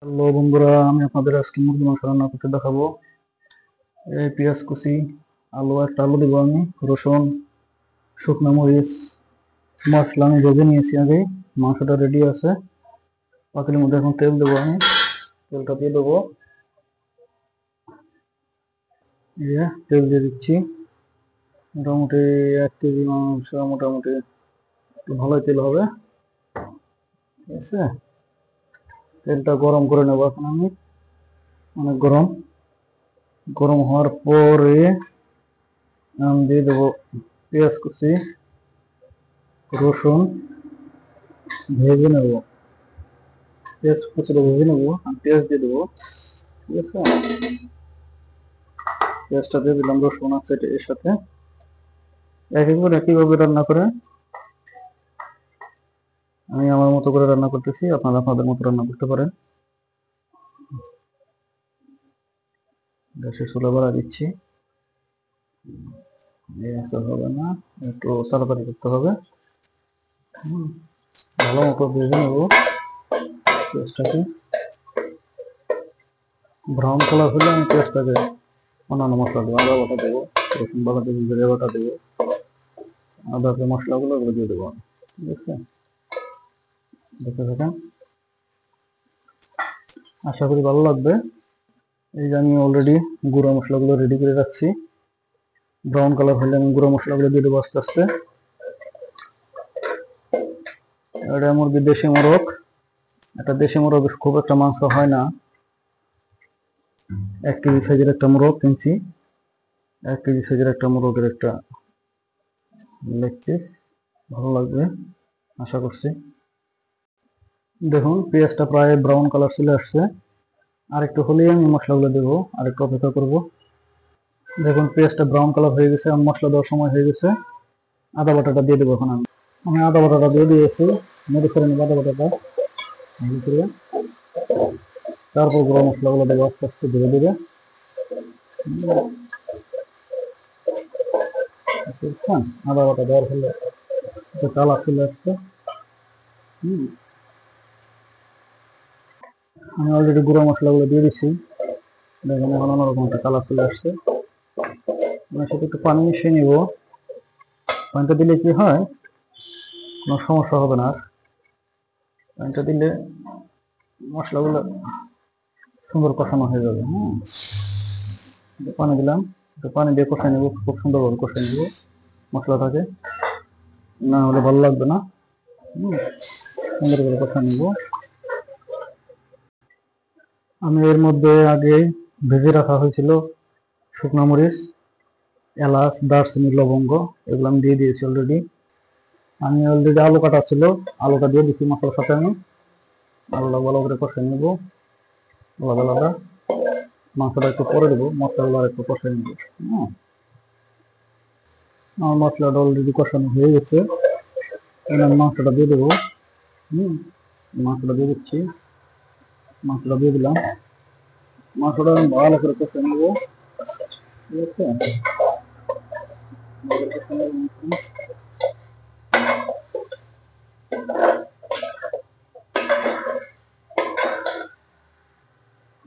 Hello বন্ধুরা, আমি আপনাদের আজকে মুরগি মাংস রান্না করতে দেখাবো। এই পেঁয়াজ কুচি, একটা আলু দেবো আমি, রসুন, শুকনো মরিচ, মশলা আমি ভেজে নিয়েছি আগে। মাংসটা রেডি আছে। পাতিলের মধ্যে এখন তেল দেবো আমি। তেলটা দিয়ে দেবো। তেল দিয়ে দিচ্ছি। মোটামুটি 1 কেজি মাংস, মোটামুটি একটু ভালোই তেল হবে। ঠিক আছে, তেলটা গরম করে নেবো এখন আমি। অনেক গরম। গরম হওয়ার পরে আমি দিয়ে দেবো পেঁয়াজ কুচি, রসুন ভেজে নেব। পেঁয়াজ কুচিটা ভেজে নেবো, আমি পেঁয়াজ দিয়ে দেবো। ঠিক আছে, পেঁয়াজটা দিয়ে দিলাম, রসুন আছে এর সাথে। একইভাবে রান্না করে আমি আমার মতো করে রান্না করতেছি, আপনারা আপনাদের মতো রান্না করতে পারেন। গ্যাসের চুলা বাড়া দিচ্ছি। হবে না, একটু তাড়াতাড়ি করতে হবে। ভালো মতো ভেজে নেবো পেঁয়াজটাকে। ব্রাউন কালার হলে আমি পেঁয়াজটাকে অন্যান্য মশলা দেবো, আদা বাটা দেবো, রসুন বাটা দেবো, জিরে বাটা দেবো, আদাকে মশলাগুলো দিয়ে দেবো। ঠিক আছে, দেখতে থাকেন, আশা করি ভালো লাগবে। এই যে আমি অলরেডি গুঁড়া মশলাগুলো রেডি করে রাখছি। ব্রাউন কালার হলে আমি গুঁড়া মশলাগুলো দিয়ে দেবো আস্তে আস্তে। এটা মুরগি দেশি মোরগ। একটা দেশি মোরগ খুব একটা মাংস হয় না। 1 কেজি সাইজের একটা মোরগ কিনছি। 1 কেজি সাইজের একটা মোরগের একটা লেগ পিস। ভালো লাগবে আশা করছি। দেখুন পেঁয়াজটা প্রায় ব্রাউন কালার চলে আসছে। আর একটু হলেই আমি মশলাগুলো দেবো, আর একটু অপেক্ষা করবো। দেখুন পেঁয়াজটা ব্রাউন কালার হয়ে গেছে, আমি মশলা দেওয়ার সময় হয়ে গেছে। আদা বাটাটা দিয়ে দেবো এখন আমি আদা বাটাটা দিয়ে দিয়েছি। মেরে করে নেবো আদা বাটাটা। তারপর গুঁড়ো মশলাগুলো দেবো আস্তে আস্তে ধীরে ধীরে। আদা বাটা দেওয়ার ফলে একটা কালার চলে আসছে। আমি অলরেডি গুঁড়ো মশলাগুলো দিয়ে দিচ্ছি। দেখুন এখন অন্যরকম একটা কালার চলে আসছে। আমি সাথে একটু পানি মিশিয়ে নিব। পানিটা দিলে কি হয়, কোনো সমস্যা হবে না। পানিটা দিলে মশলাগুলো সুন্দর কষানো হয়ে যাবে। পানি দিলাম, একটু পানি দিয়ে কষাই নেব, খুব সুন্দরভাবে কষাই নেব মশলাটাকে, না হলে ভালো লাগবে না। সুন্দর করে কষাই নেব। আমি এর মধ্যে আগে ভেজে রাখা হয়েছিল শুকনো মরিচ, এলাচ, দারচিনি, লবঙ্গ, এগুলো আমি দিয়ে দিয়েছি অলরেডি। আমি অলরেডি আলু কাটা ছিল, আলুটা দিয়ে দিচ্ছি মশলার সাথে। আমি আলুটা ভালো করে কষাই নেব আলাদা আলাদা। মাংসটা একটু পরে দেবো, মশলাগুলো একটু কষাই নেব। আমার মশলাটা অলরেডি কষানো হয়ে গেছে। আমি মাংসটা দিয়ে দেবো। মাংসটা দিয়ে দিচ্ছি, মাংসটা দিয়ে দিলাম। মাংসটা আমি ভালো করে কষাই নেব। ঠিক আছে,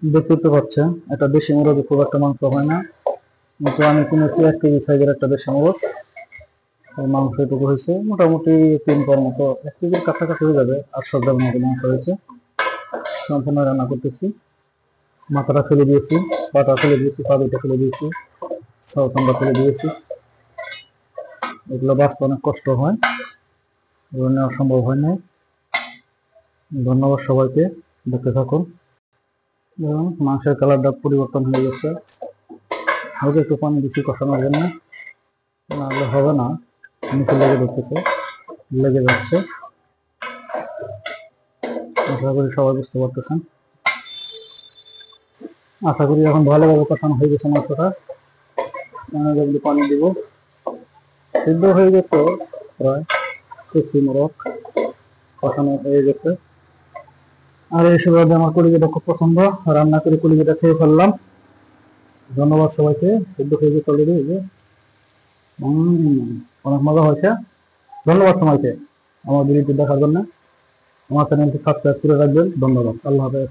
দেখতে তো পাচ্ছেন একটা দেশি মোরগে খুব একটা মাংস হয় না, কিন্তু আমি কিনেছি 1 কেজি সাইজের একটা দেশি মোরগ। মাংস এটুকু হয়েছে, মোটামুটি 3 পর মতো, 1 কেজির কাছাকাছি হয়ে যাবে। 800 গ্রাম মতো মাংস হয়েছে। সম্পূর্ণ রান্না করতেছি। মাথাটা ফেলে দিয়েছি, পাটা ফেলে দিয়েছি, পাবিটা ফেলে দিয়েছি, সাউথনটা ফেলে দিয়েছি। এগুলো বাঁচতে অনেক কষ্ট হয়, এগুলো নেওয়া সম্ভব হয় না। ধন্যবাদ সবাইকে, দেখতে থাকুন। এবং মাংসের কালারটা পরিবর্তন হয়ে গেছে। হালকা একটু পানি দিচ্ছি কষানোর জন্য, নাহলে হবে না, নিচে লেগে ধরতেছে, লেগে যাচ্ছে। আশা করি সবাই বুঝতে পারতেছেন। আশা করি এখন ভালোভাবে কষানো হয়ে গেছে মাংসটা। পানি দিব, সিদ্ধ হয়ে গেছে প্রায়। কচি মোরগ কষানো হয়ে গেছে। আর এই সুবাদে আমার কলিজাটা খুব পছন্দ, রান্না করে কলিজাটা খেয়ে ফেললাম। ধন্যবাদ সবাইকে, সিদ্ধ হয়ে গেছে অলরেডি। অনেক মজা হয়েছে। ধন্যবাদ সবাইকে আমার ভিডিওটি দেখার জন্য। আমার চ্যানেলটি সাবস্ক্রাইব করে রাখবেন। ধন্যবাদ, আল্লাহ হাফেজ।